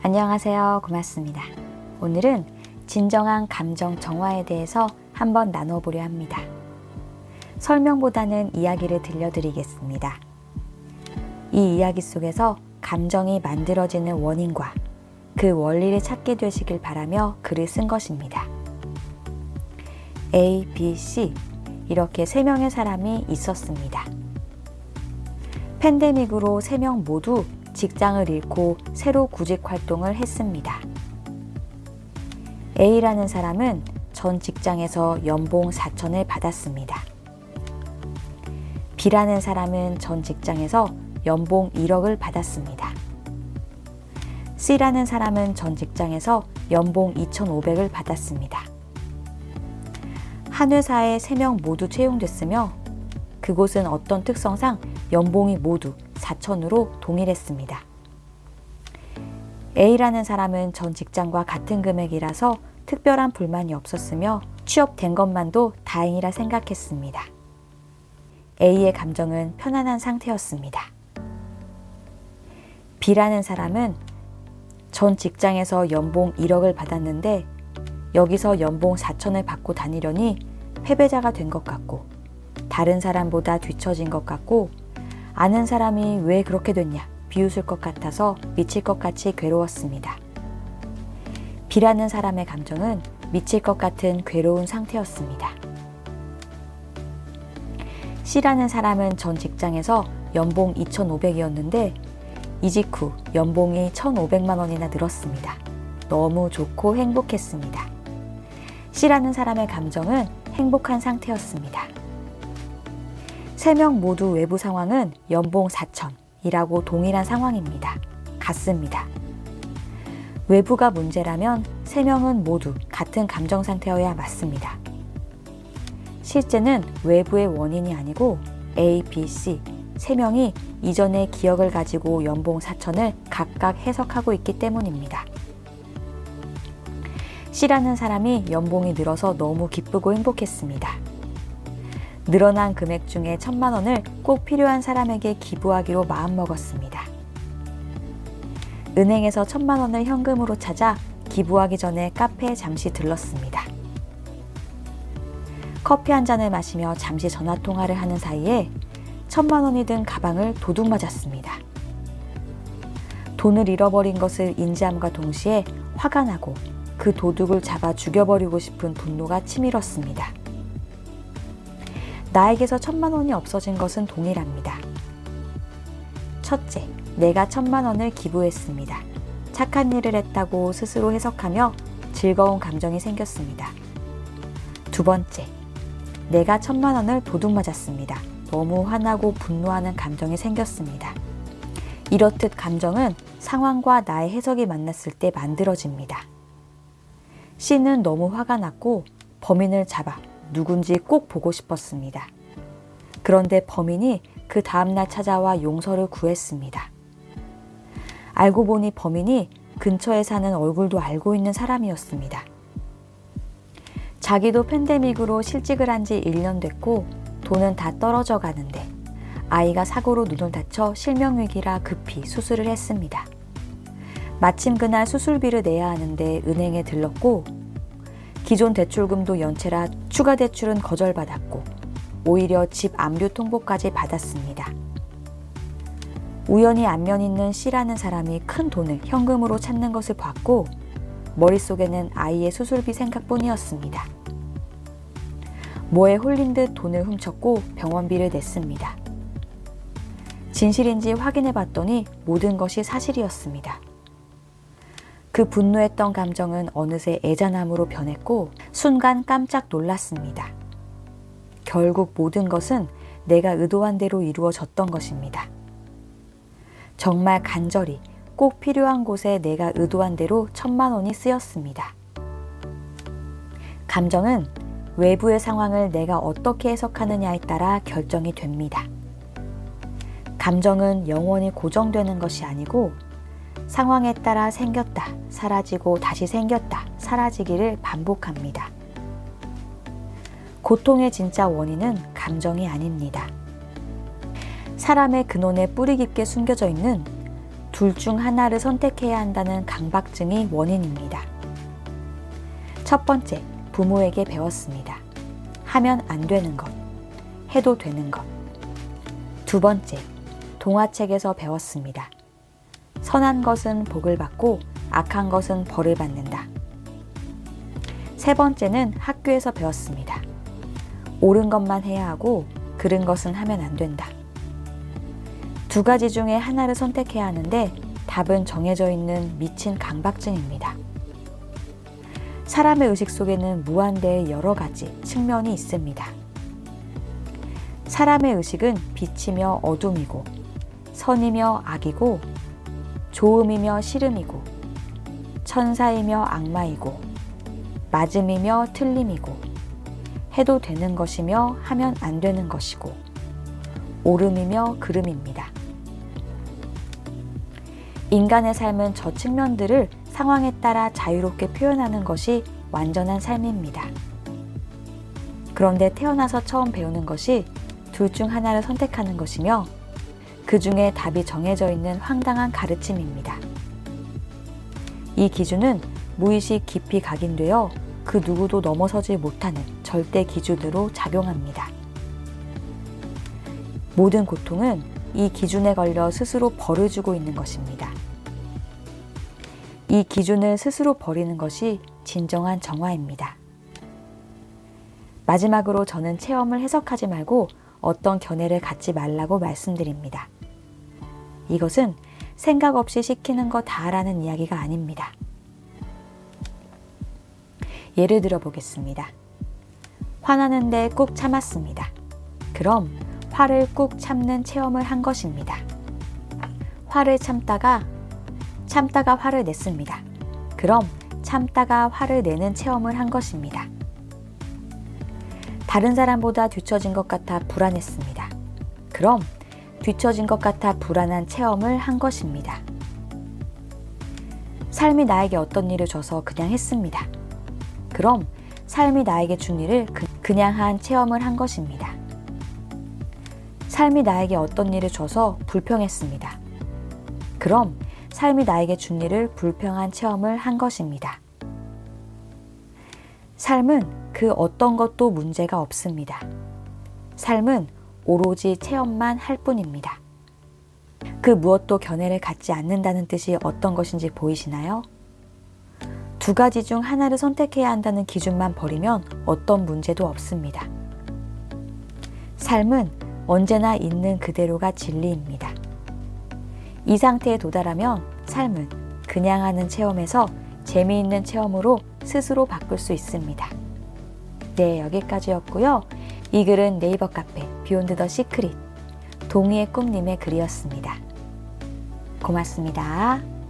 안녕하세요. 고맙습니다. 오늘은 진정한 감정 정화에 대해서 한번 나눠보려 합니다. 설명보다는 이야기를 들려드리겠습니다. 이 이야기 속에서 감정이 만들어지는 원인과 그 원리를 찾게 되시길 바라며 글을 쓴 것입니다. A, B, C 이렇게 3명의 사람이 있었습니다. 팬데믹으로 3명 모두 직장을 잃고 새로 구직 활동을 했습니다. A라는 사람은 전 직장에서 연봉 4천을 받았습니다. B라는 사람은 전 직장에서 연봉 1억을 받았습니다. C라는 사람은 전 직장에서 연봉 2,500을 받았습니다. 한 회사에 3명 모두 채용됐으며 그곳은 어떤 특성상 연봉이 모두 4천으로 동일했습니다. A라는 사람은 전 직장과 같은 금액이라서 특별한 불만이 없었으며 취업된 것만도 다행이라 생각했습니다. A의 감정은 편안한 상태였습니다. B라는 사람은 전 직장에서 연봉 1억을 받았는데 여기서 연봉 4천을 받고 다니려니 패배자가 된 것 같고 다른 사람보다 뒤처진 것 같고 아는 사람이 왜 그렇게 됐냐 비웃을 것 같아서 미칠 것 같이 괴로웠습니다. B라는 사람의 감정은 미칠 것 같은 괴로운 상태였습니다. C라는 사람은 전 직장에서 연봉 2,500이었는데 이직 후 연봉이 1,500만 원이나 늘었습니다. 너무 좋고 행복했습니다. C라는 사람의 감정은 행복한 상태였습니다. 3명 모두 외부 상황은 연봉 4천이라고 동일한 상황입니다. 같습니다. 외부가 문제라면 3명은 모두 같은 감정 상태여야 맞습니다. 실제는 외부의 원인이 아니고 A, B, C 3명이 이전의 기억을 가지고 연봉 4천을 각각 해석하고 있기 때문입니다. C라는 사람이 연봉이 늘어서 너무 기쁘고 행복했습니다. 늘어난 금액 중에 1,000만 원을 꼭 필요한 사람에게 기부하기로 마음먹었습니다. 은행에서 1,000만 원을 현금으로 찾아 기부하기 전에 카페에 잠시 들렀습니다. 커피 한 잔을 마시며 잠시 전화통화를 하는 사이에 1,000만 원이 든 가방을 도둑 맞았습니다. 돈을 잃어버린 것을 인지함과 동시에 화가 나고 그 도둑을 잡아 죽여버리고 싶은 분노가 치밀었습니다. 나에게서 1,000만 원이 없어진 것은 동일합니다. 첫째, 내가 1,000만 원을 기부했습니다. 착한 일을 했다고 스스로 해석하며 즐거운 감정이 생겼습니다. 두 번째, 내가 1,000만 원을 도둑 맞았습니다. 너무 화나고 분노하는 감정이 생겼습니다. 이렇듯 감정은 상황과 나의 해석이 만났을 때 만들어집니다. C는 너무 화가 났고 범인을 잡아 누군지 꼭 보고 싶었습니다. 그런데 범인이 그 다음날 찾아와 용서를 구했습니다. 알고 보니 범인이 근처에 사는 얼굴도 알고 있는 사람이었습니다. 자기도 팬데믹으로 실직을 한 지 1년 됐고 돈은 다 떨어져 가는데 아이가 사고로 눈을 다쳐 실명위기라 급히 수술을 했습니다. 마침 그날 수술비를 내야 하는데 은행에 들렀고 기존 대출금도 연체라 추가 대출은 거절받았고 오히려 집 압류 통보까지 받았습니다. 우연히 안면 있는 C라는 사람이 큰 돈을 현금으로 찾는 것을 봤고 머릿속에는 아이의 수술비 생각뿐이었습니다. 뭐에 홀린 듯 돈을 훔쳤고 병원비를 냈습니다. 진실인지 확인해 봤더니 모든 것이 사실이었습니다. 그 분노했던 감정은 어느새 애잔함으로 변했고 순간 깜짝 놀랐습니다. 결국 모든 것은 내가 의도한 대로 이루어졌던 것입니다. 정말 간절히 꼭 필요한 곳에 내가 의도한 대로 1,000만 원이 쓰였습니다. 감정은 외부의 상황을 내가 어떻게 해석하느냐에 따라 결정이 됩니다. 감정은 영원히 고정되는 것이 아니고 상황에 따라 생겼다, 사라지고 다시 생겼다, 사라지기를 반복합니다. 고통의 진짜 원인은 감정이 아닙니다. 사람의 근원에 뿌리 깊게 숨겨져 있는 둘 중 하나를 선택해야 한다는 강박증이 원인입니다. 첫 번째, 부모에게 배웠습니다. 하면 안 되는 것, 해도 되는 것. 두 번째, 동화책에서 배웠습니다. 선한 것은 복을 받고 악한 것은 벌을 받는다. 세 번째는 학교에서 배웠습니다. 옳은 것만 해야 하고 그른 것은 하면 안 된다. 두 가지 중에 하나를 선택해야 하는데 답은 정해져 있는 미친 강박증입니다. 사람의 의식 속에는 무한대의 여러 가지 측면이 있습니다. 사람의 의식은 빛이며 어둠이고 선이며 악이고 좋음이며 싫음이고 천사이며 악마이고 맞음이며 틀림이고 해도 되는 것이며 하면 안 되는 것이고 옳음이며 그름입니다. 인간의 삶은 저 측면들을 상황에 따라 자유롭게 표현하는 것이 완전한 삶입니다. 그런데 태어나서 처음 배우는 것이 둘 중 하나를 선택하는 것이며 그 중에 답이 정해져 있는 황당한 가르침입니다. 이 기준은 무의식 깊이 각인되어 그 누구도 넘어서지 못하는 절대 기준으로 작용합니다. 모든 고통은 이 기준에 걸려 스스로 벌을 주고 있는 것입니다. 이 기준을 스스로 버리는 것이 진정한 정화입니다. 마지막으로 저는 체험을 해석하지 말고 어떤 견해를 갖지 말라고 말씀드립니다. 이것은 생각 없이 시키는 거 다라는 이야기가 아닙니다. 예를 들어 보겠습니다. 화나는데 꾹 참았습니다. 그럼 화를 꾹 참는 체험을 한 것입니다. 화를 참다가 화를 냈습니다. 그럼 참다가 화를 내는 체험을 한 것입니다. 다른 사람보다 뒤처진 것 같아 불안했습니다. 그럼 뒤처진 것 같아 불안한 체험을 한 것입니다. 삶이 나에게 어떤 일을 줘서 그냥 했습니다. 그럼 삶이 나에게 준 일을 그냥 한 체험을 한 것입니다. 삶이 나에게 어떤 일을 줘서 불평했습니다. 그럼 삶이 나에게 준 일을 불평한 체험을 한 것입니다. 삶은 그 어떤 것도 문제가 없습니다. 삶은 오로지 체험만 할 뿐입니다. 그 무엇도 견해를 갖지 않는다는 뜻이 어떤 것인지 보이시나요? 두 가지 중 하나를 선택해야 한다는 기준만 버리면 어떤 문제도 없습니다. 삶은 언제나 있는 그대로가 진리입니다. 이 상태에 도달하면 삶은 그냥 하는 체험에서 재미있는 체험으로 스스로 바꿀 수 있습니다. 네, 여기까지였고요. 이 글은 네이버 카페 비욘드 더 시크릿 동의의 꿈님의 글이었습니다. 고맙습니다.